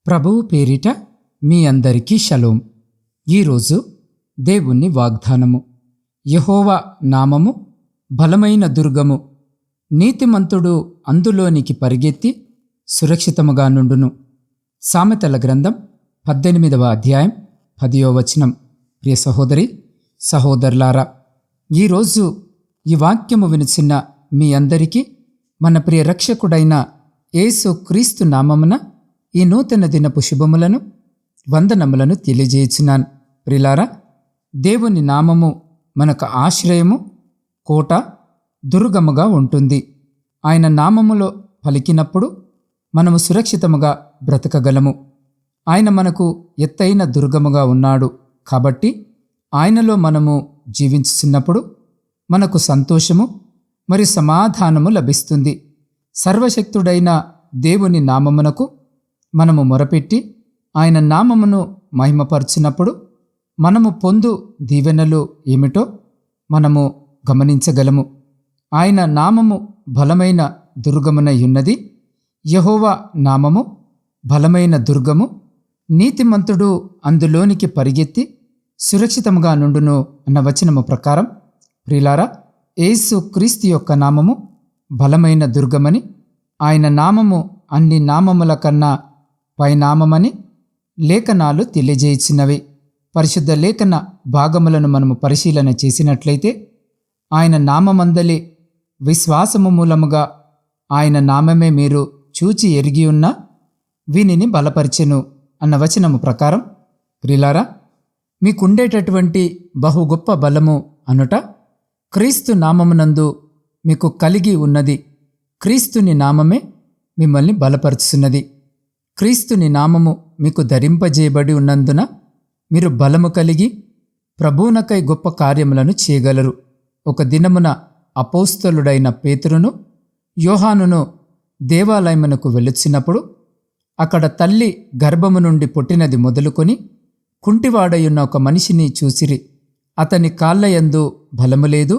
ప్రభువు పేరిట మీ అందరికీ షలోం. ఈరోజు దేవుని వాగ్దానము. యెహోవా నామము బలమైన దుర్గము, నీతిమంతుడు అందులోనికి పరిగెత్తి సురక్షితముగా నుండును. సామెతల గ్రంథం 18వ అధ్యాయం 10వ వచనం. ప్రియ సహోదరి సహోదరులారా, ఈరోజు ఈ వాక్యము వినిచిన మీ అందరికీ మన ప్రియ రక్షకుడైన యేసు క్రీస్తు నామమున ఈ నూతన దినపు శుభములను వందనములను తెలియజేయుచున్నాను. ప్రిలారా, దేవుని నామము మనకు ఆశ్రయము, కోట, దుర్గముగా ఉంటుంది. ఆయన నామములో పలికినప్పుడు మనము సురక్షితముగా బ్రతకగలము. ఆయన మనకు ఎత్తైన దుర్గముగా ఉన్నాడు. కాబట్టి ఆయనలో మనము జీవించుచున్నప్పుడు మనకు సంతోషము మరియు సమాధానము లభిస్తుంది. సర్వశక్తుడైన దేవుని నామమునకు మనము మొరపెట్టి ఆయన నామమును మహిమపరచినప్పుడు మనము పొందు దీవెనలు ఏమిటో మనము గమనించగలము. ఆయన నామము బలమైన దుర్గమునై ఉన్నది. యెహోవా నామము బలమైన దుర్గము, నీతిమంతుడు అందులోనికి పరిగెత్తి సురక్షితముగా నుండును అన్న వచనము ప్రకారం, ప్రియులారా, యేసు క్రీస్తు యొక్క నామము బలమైన దుర్గమని, ఆయన నామము అన్ని నామముల కన్నా పైనామమని లేఖనాలు తెలియజేయుచున్నవి. పరిశుద్ధ లేఖన భాగములను మనము పరిశీలన చేసినట్లయితే, ఆయన నామమందలి విశ్వాసము మూలముగా ఆయన నామమే మీరు చూచి ఎరిగి ఉన్న వీనిని బలపరిచెను అన్న వచనము ప్రకారం, ప్రియులారా, మీకుండేటటువంటి బహు గొప్ప బలము అనుట క్రీస్తు నామమునందు మీకు కలిగి ఉన్నది. క్రీస్తుని నామమే మిమ్మల్ని బలపరుచున్నది. క్రీస్తుని నామము మీకు ధరింపజేయబడి ఉన్నందున మీరు బలము కలిగి ప్రభువునకై గొప్ప కార్యములను చేయగలరు. ఒక దినమున అపోస్తలుడైన పేతురును యోహానును దేవాలయమునకు వెళ్ళొచ్చినప్పుడు అక్కడ తల్లి గర్భము నుండి పుట్టినది మొదలుకొని కుంటివాడయున్న ఒక మనిషిని చూసిరి. అతని కాళ్ళయందు బలము లేదు,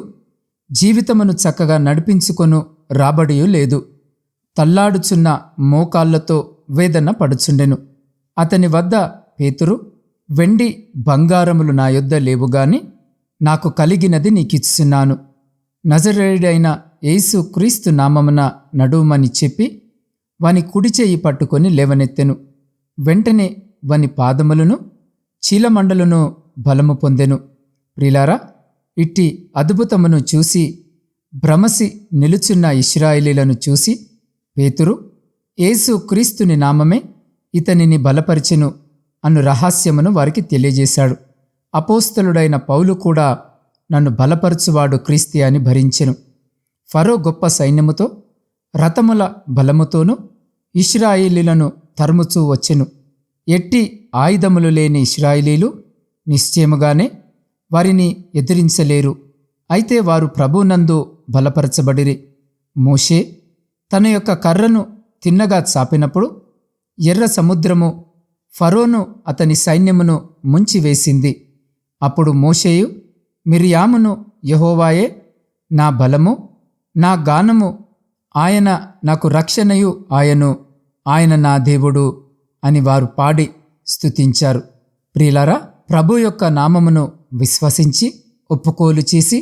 జీవితమును చక్కగా నడిపించుకొను రాబడియు లేదు. తల్లాడుచున్న మోకాళ్లతో వేదన పడుచుండెను. అతని వద్ద పేతురు, వెండి బంగారములు నా యొద్ద లేవుగాని నాకు కలిగినది నీకిచ్చున్నాను. నజరేయుడైన యేసు క్రీస్తు నామమున నడుమని చెప్పి వాని కుడి చెయ్యి పట్టుకొని లేవనెత్తెను. వెంటనే వాని పాదములను చీలమండలను బలము పొందెను. ప్రియులారా, ఇట్టి అద్భుతమును చూసి భ్రమసి నిలుచున్న ఇశ్రాయేలీలను చూసి పేతురు, యేసు క్రీస్తుని నామమే ఇతనిని బలపరిచెను అను రహస్యమును వారికి తెలియజేశాడు. అపోస్తలుడైన పౌలు కూడా నన్ను బలపరచువాడు క్రీస్తే అని భరించెను. ఫరో గొప్ప సైన్యముతో రథముల బలముతోనూ ఇశ్రాయేలీలను తరుముచూ వచ్చెను. ఎట్టి ఆయుధములు లేని ఇశ్రాయేలీలు నిశ్చయముగానే వారిని ఎదిరించలేరు. అయితే వారు ప్రభువునందు బలపరచబడిరి. మోషే తన యొక్క కర్రను తిన్నగా చాపినప్పుడు ఎర్ర సముద్రము ఫరోను అతని సైన్యమును ముంచివేసింది. అప్పుడు మోషేయు మిర్యామును, యెహోవాయే నా బలము, నా గానము, ఆయన నాకు రక్షణయు ఆయను, ఆయన నా దేవుడు అని వారు పాడి స్తుతించారు. ప్రియులారా, ప్రభు యొక్క నామమును విశ్వసించి ఒప్పుకోలు చేసి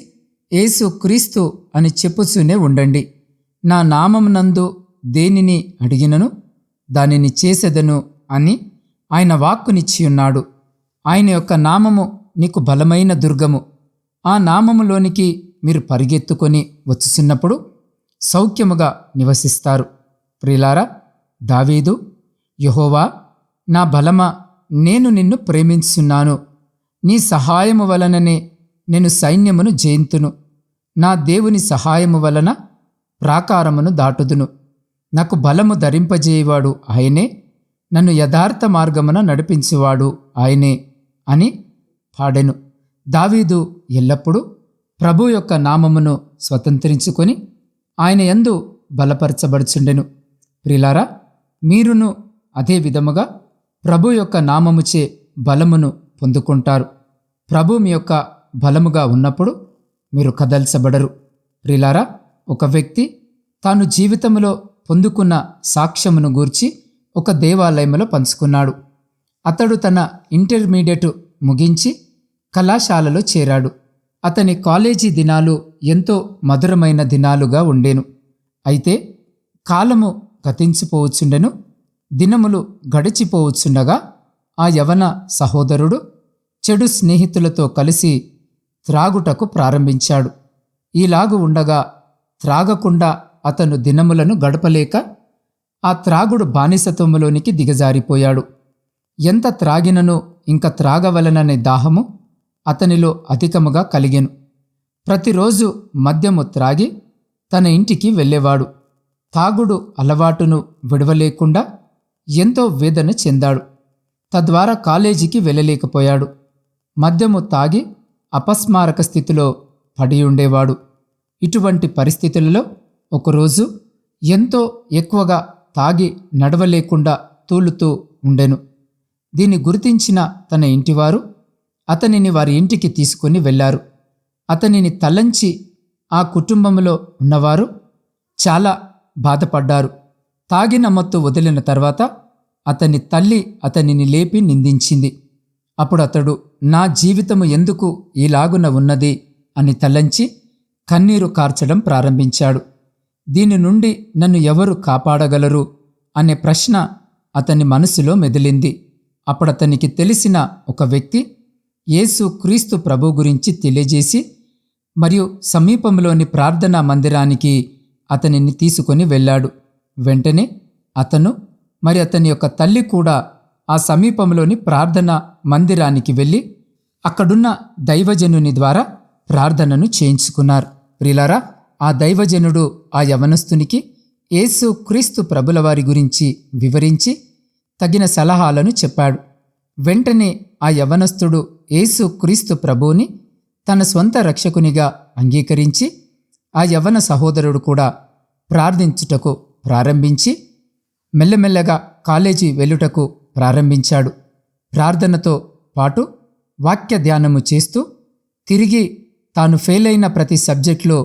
యేసు క్రీస్తు అని చెప్పుచూనే ఉండండి. నా నామమునందు దేనిని అడిగినను దానిని చేసెదను అని ఆయన వాక్కునిచ్చి ఉన్నాడు. ఆయన యొక్క నామము నీకు బలమైన దుర్గము. ఆ నామములోనికి మీరు పరిగెత్తుకొని వచ్చుచున్నప్పుడు సౌఖ్యముగా నివసిస్తారు. ప్రియులారా, దావీదు, యెహోవా నా బలమా, నేను నిన్ను ప్రేమించున్నాను. నీ సహాయము వలననే నేను సైన్యమును జయింతును. నా దేవుని సహాయము వలన ప్రాకారమును దాటుదును. నాకు బలము ధరింపజేయవాడు ఆయనే, నన్ను యథార్థ మార్గమున నడిపించువాడు ఆయనే అని పాడెను. దావీదు ఎల్లప్పుడూ ప్రభు యొక్క నామమును స్వతంత్రించుకొని ఆయన యందు బలపరచబడుచుండెను. ప్రియులారా, మీరును అదే విధముగా ప్రభు యొక్క నామముచే బలమును పొందుకుంటారు. ప్రభు మీ యొక్క బలముగా ఉన్నప్పుడు మీరు కదల్చబడరు. ప్రియులారా, ఒక వ్యక్తి తాను జీవితంలో పొందుకున్న సాక్ష్యమును గూర్చి ఒక దేవాలయంలో పంచుకున్నాడు. అతడు తన ఇంటర్మీడియట్ ముగించి కళాశాలలో చేరాడు. అతని కాలేజీ దినాలు ఎంతో మధురమైన దినాలుగా ఉండేను. అయితే కాలము గతించిపోవచ్చుండెను. దినములు గడిచిపోవచ్చుండగా ఆ యవన సహోదరుడు చెడు స్నేహితులతో కలిసి త్రాగుటకు ప్రారంభించాడు. ఈలాగు ఉండగా త్రాగకుండా అతను దినములను గడపలేక ఆ త్రాగుడు బానిసత్వములోనికి దిగజారిపోయాడు. ఎంత త్రాగినను ఇంక త్రాగవలననే దాహము అతనిలో అధికముగా కలిగెను. ప్రతిరోజు మద్యము త్రాగి తన ఇంటికి వెళ్ళేవాడు. తాగుడు అలవాటును విడవలేకుండా ఎంతో వేదన చెందాడు. తద్వారా కాలేజీకి వెళ్ళలేకపోయాడు. మద్యము తాగి అపస్మారక స్థితిలో పడి ఉండేవాడు. ఇటువంటి పరిస్థితులలో ఒకరోజు ఎంతో ఎక్కువగా తాగి నడవలేకుండా తూలుతూ ఉండెను. దీన్ని గుర్తించిన తన ఇంటివారు అతనిని వారి ఇంటికి తీసుకొని వెళ్ళారు. అతనిని తలంచి ఆ కుటుంబంలో ఉన్నవారు చాలా బాధపడ్డారు. తాగిన మత్తు వదిలిన తర్వాత అతని తల్లి అతనిని లేపి నిందించింది. అప్పుడు అతడు, నా జీవితము ఎందుకు ఈలాగున ఉన్నది అని తలంచి కన్నీరు కార్చడం ప్రారంభించాడు. దీని నుండి నన్ను ఎవరు కాపాడగలరు అనే ప్రశ్న అతని మనసులో మెదిలింది. అప్పుడతనికి తెలిసిన ఒక వ్యక్తి యేసు క్రీస్తు ప్రభు గురించి తెలియజేసి మరియు సమీపంలోని ప్రార్థనా మందిరానికి అతనిని తీసుకొని వెళ్ళాడు. వెంటనే అతను మరి అతని యొక్క తల్లి కూడా ఆ సమీపంలోని ప్రార్థనా మందిరానికి వెళ్ళి అక్కడున్న దైవజనుని ద్వారా ప్రార్థనను చేయించుకున్నారు. ప్రియులారా, ఆ దైవజనుడు ఆ యవనస్తునికి యేసు క్రీస్తు ప్రభుల వారి గురించి వివరించి తగిన సలహాలను చెప్పాడు. వెంటనే ఆ యవనస్తుడు యేసు క్రీస్తు ప్రభువుని తన స్వంత రక్షకునిగా అంగీకరించి ఆ యవన సహోదరుడు కూడా ప్రార్థించుటకు ప్రారంభించి మెల్లమెల్లగా కాలేజీ వెళ్ళుటకు ప్రారంభించాడు. ప్రార్థనతో పాటు వాక్య ధ్యానము చేస్తూ తిరిగి తాను ఫెయిలైన ప్రతి సబ్జెక్టులో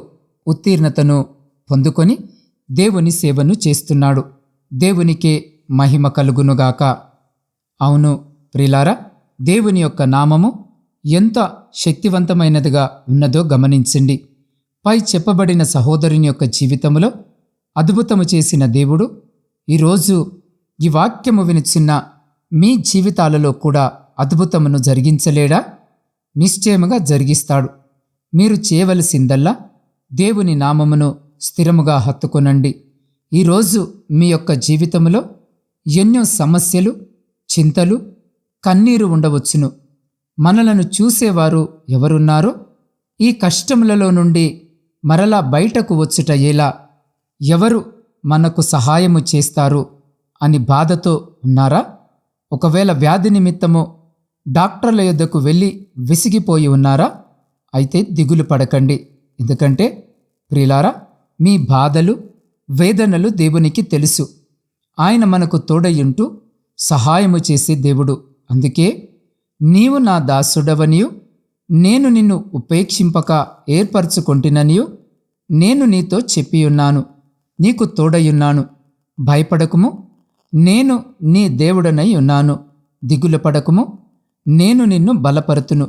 ఉత్తీర్ణతను పొందుకొని దేవుని సేవను చేస్తున్నాడు. దేవునికే మహిమ కలుగునుగాక. అవును ప్రియులారా, దేవుని యొక్క నామము ఎంత శక్తివంతమైనదిగా ఉన్నదో గమనించండి. పై చెప్పబడిన సహోదరుని యొక్క జీవితంలో అద్భుతము చేసిన దేవుడు ఈరోజు ఈ వాక్యము వినిచిన్న మీ జీవితాలలో కూడా అద్భుతమును జరిగించలేడా? నిశ్చయముగా జరిగిస్తాడు. మీరు చేయవలసిందల్లా దేవుని నామమును స్థిరముగా హత్తుకొనండి. ఈరోజు మీ యొక్క జీవితంలో ఎన్నో సమస్యలు, చింతలు, కన్నీరు ఉండవచ్చును. మనలను చూసేవారు ఎవరున్నారో ఈ కష్టములలో నుండి మరలా బయటకు వచ్చుట ఎలా, ఎవరు మనకు సహాయము చేస్తారు అని బాధతో ఉన్నారా? ఒకవేళ వ్యాధి నిమిత్తము డాక్టర్ల యొద్దకు వెళ్ళి విసిగిపోయి ఉన్నారా? అయితే దిగులు పడకండి. ఎందుకంటే ప్రియులారా, మీ బాధలు, వేదనలు దేవునికి తెలుసు. ఆయన మనకు తోడయ్యుంటూ సహాయము చేసే దేవుడు. అందుకే నీవు నా దాసుడవనియు నేను నిన్ను ఉపేక్షింపక ఏర్పరచుకొంటిననియు నేను నీతో చెప్పియున్నాను. నీకు తోడయ్యున్నాను. భయపడకుము, నేను నీ దేవుడనై ఉన్నాను. దిగులు పడకుము, నేను నిన్ను బలపరుతును.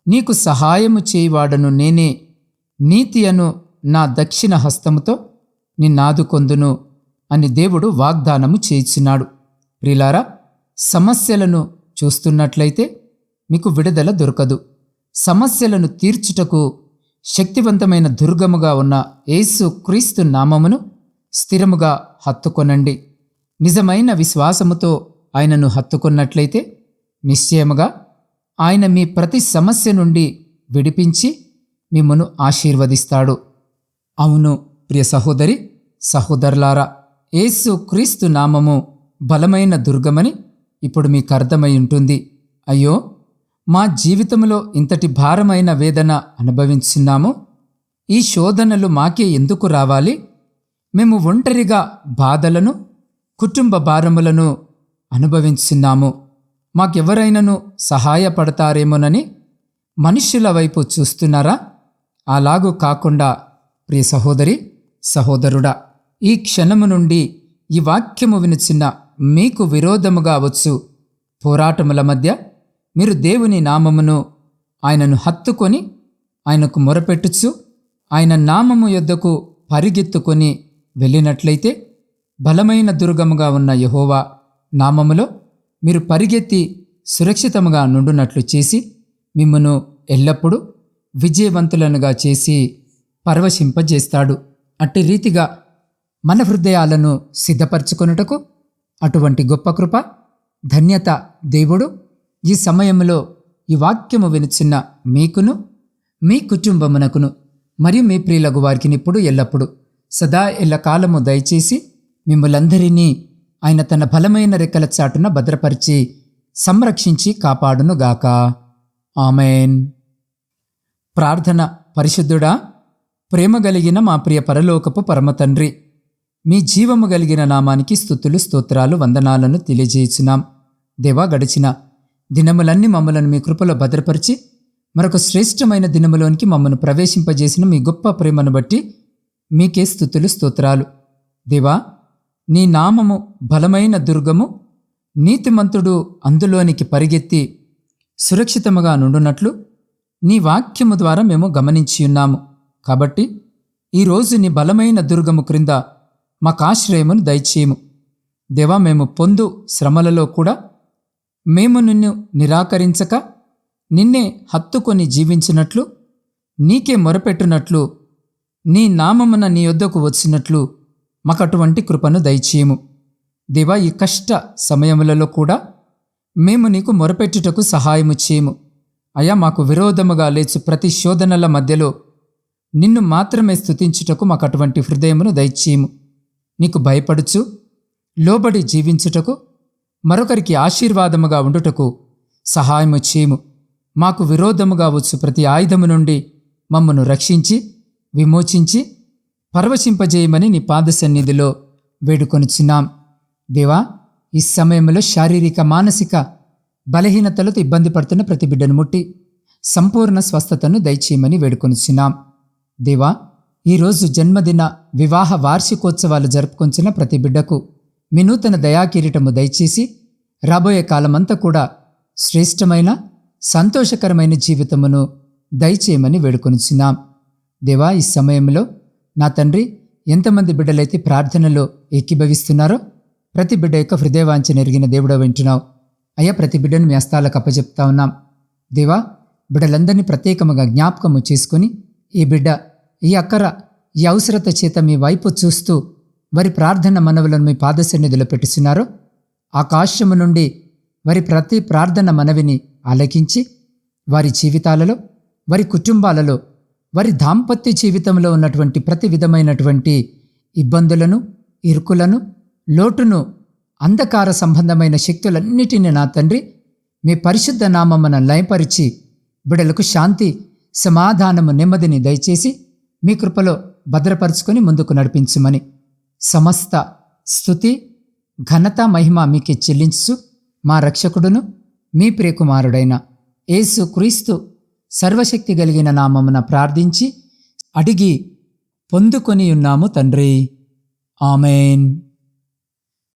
నీకు సహాయము చేయువాడను నేనే. నీతి అను నా దక్షిణ హస్తముతో నిన్నాదుకొందును అని దేవుడు వాగ్దానము చేయుచున్నాడు. ప్రియులారా, సమస్యలను చూస్తున్నట్లయితే మీకు విడుదల దొరకదు. సమస్యలను తీర్చుటకు శక్తివంతమైన దుర్గముగా ఉన్న యేసు క్రీస్తు నామమును స్థిరముగా హత్తుకొనండి. నిజమైన విశ్వాసముతో ఆయనను హత్తుకొన్నట్లయితే నిశ్చయముగా ఆయన మీ ప్రతి సమస్య నుండి విడిపించి మిమ్మును ఆశీర్వదిస్తాడు. అవును ప్రియ సహోదరి, సహోదరులారా, యేసు క్రీస్తు నామము బలమైన దుర్గమని ఇప్పుడు మీకు అర్థమై ఉంటుంది. అయ్యో, మా జీవితంలో ఇంతటి భారమైన వేదన అనుభవించున్నాము. ఈ శోధనలు మాకే ఎందుకు రావాలి? మేము ఒంటరిగా బాధలను, కుటుంబ భారములను అనుభవించున్నాము. మాకెవరైనను సహాయపడతారేమోనని మనుష్యుల వైపు చూస్తున్నారా? అలాగూ కాకుండా ప్రియ సహోదరి, సహోదరుడా, ఈ క్షణము నుండి ఈ వాక్యము వినిచిన మీకు విరోధముగా వచ్చు పోరాటముల మధ్య మీరు దేవుని నామమును ఆయనను హత్తుకొని ఆయనకు మొరపెట్టుచు ఆయన నామము యొద్దకు పరిగెత్తుకొని వెళ్ళినట్లయితే బలమైన దుర్గముగా ఉన్న యెహోవా నామములో మీరు పరిగెత్తి సురక్షితముగా నుండునట్లు చేసి మిమ్మును ఎల్లప్పుడూ విజయవంతులనుగా చేసి పరవశింపజేస్తాడు. అట్టి రీతిగా మన హృదయాలను సిద్ధపరచుకొనుటకు అటువంటి గొప్ప కృప ధన్యత దేవుడు ఈ సమయంలో ఈ వాక్యము వినుచున్న మీకును మీ కుటుంబమునకును మరియు మీ ప్రియులకు వారికి ఇప్పుడు ఎల్లప్పుడు సదా ఎల్లకాలము దయచేసి మిమ్మలందరినీ ఆయన తన బలమైన రెక్కల చాటున భద్రపరిచి సంరక్షించి కాపాడునుగాక. ఆమెన్. ప్రార్థన. పరిశుద్ధుడా, ప్రేమ కలిగిన మా ప్రియ పరలోకపు పరమతండ్రి, మీ జీవము కలిగిన నామానికి స్తుతులు స్తోత్రాలు వందనాలను తెలియజేయుచున్నాం. దేవా, గడిచిన దినములన్నీ మమ్మలను మీ కృపలో భద్రపరిచి మరొక శ్రేష్టమైన దినములోనికి మమ్మను ప్రవేశింపజేసిన మీ గొప్ప ప్రేమను బట్టి మీకే స్తుతులు స్తోత్రాలు. దేవా, నీ నామము బలమైన దుర్గము, నీతిమంతుడు అందులోనికి పరిగెత్తి సురక్షితముగా నుండునట్లు నీ వాక్యము ద్వారా మేము గమనించియున్నాము. కాబట్టి ఈరోజు నీ బలమైన దుర్గము క్రింద మాకాశ్రయమును దయచేయము. దేవా, మేము పొందు శ్రమలలో కూడా మేము నిన్ను నిరాకరించక నిన్నే హత్తుకొని జీవించినట్లు, నీకే మొరపెట్టునట్లు, నీ నామమున నీ యొద్దకు వచ్చినట్లు మాకటువంటి కృపను దయచేయము. దేవా, ఈ కష్ట సమయములలో కూడా మేము నీకు మొరపెట్టుటకు సహాయము చేయము. అయా, మాకు విరోధముగా లేచు ప్రతి శోధనల మధ్యలో నిన్ను మాత్రమే స్తుతించుటకు మాకటువంటి హృదయమును దయచేయము. నీకు భయపడుచు లోబడి జీవించుటకు, మరొకరికి ఆశీర్వాదముగా ఉండుటకు సహాయము చేయము. మాకు విరోధముగా వచ్చు ప్రతి ఆయుధము నుండి మమ్మను రక్షించి విమోచించి పరవశింపజేయమని నీ పాద సన్నిధిలో వేడుకొనుచున్నాం. దేవా, ఈ సమయంలో శారీరక మానసిక బలహీనతలతో ఇబ్బంది పడుతున్న ప్రతి బిడ్డను ముట్టి సంపూర్ణ స్వస్థతను దయచేయమని వేడుకొనుచున్నాం. దేవా, ఈరోజు జన్మదిన వివాహ వార్షికోత్సవాలు జరుపుకొంచిన ప్రతి బిడ్డకు మీ నూతన దయాకిరీటము దయచేసి రాబోయే కాలమంతా కూడా శ్రేష్టమైన సంతోషకరమైన జీవితమును దయచేయమని వేడుకొనుచున్నాం. దేవా, ఈ సమయంలో నా తండ్రి, ఎంతమంది బిడ్డలైతే ప్రార్థనలో ఏకీభవిస్తున్నారో ప్రతి బిడ్డ యొక్క హృదయవాంఛన ఎరిగిన దేవుడు వింటున్నావు. అయ్యా, ప్రతి బిడ్డను మీ హస్తాలకు అప్పచెప్తా ఉన్నాం. దేవా, బిడ్డలందరినీ ప్రత్యేకముగా జ్ఞాపకము చేసుకుని ఈ బిడ్డ ఈ అక్కర ఈ అవసరత చేత మీ వైపు చూస్తూ వారి ప్రార్థన మనవులను మీ పాద సన్నిధిలో పెట్టుచున్నారో ఆకాశము నుండి వారి ప్రతి ప్రార్థన మనవిని ఆలకించి వారి జీవితాలలో, వారి కుటుంబాలలో, వారి దాంపత్య జీవితంలో ఉన్నటువంటి ప్రతి విధమైనటువంటి ఇబ్బందులను, ఇరుకులను, లోటును, అంధకార సంబంధమైన శక్తులన్నిటినీ నా తండ్రి మీ పరిశుద్ధ నామమున లయపరిచి బిడ్డలకు శాంతి, సమాధానము, నెమ్మదిని దయచేసి మీ కృపలో భద్రపరుచుకొని ముందుకు నడిపించమని సమస్త స్తుతి, ఘనత, మహిమ మీకే చెల్లించు మా రక్షకుడును మీ ప్రియకుమారుడైన యేసు క్రీస్తు సర్వశక్తి కలిగిన నామమున ప్రార్థించి అడిగి పొందుకొని ఉన్నాము తండ్రి. ఆమెన్.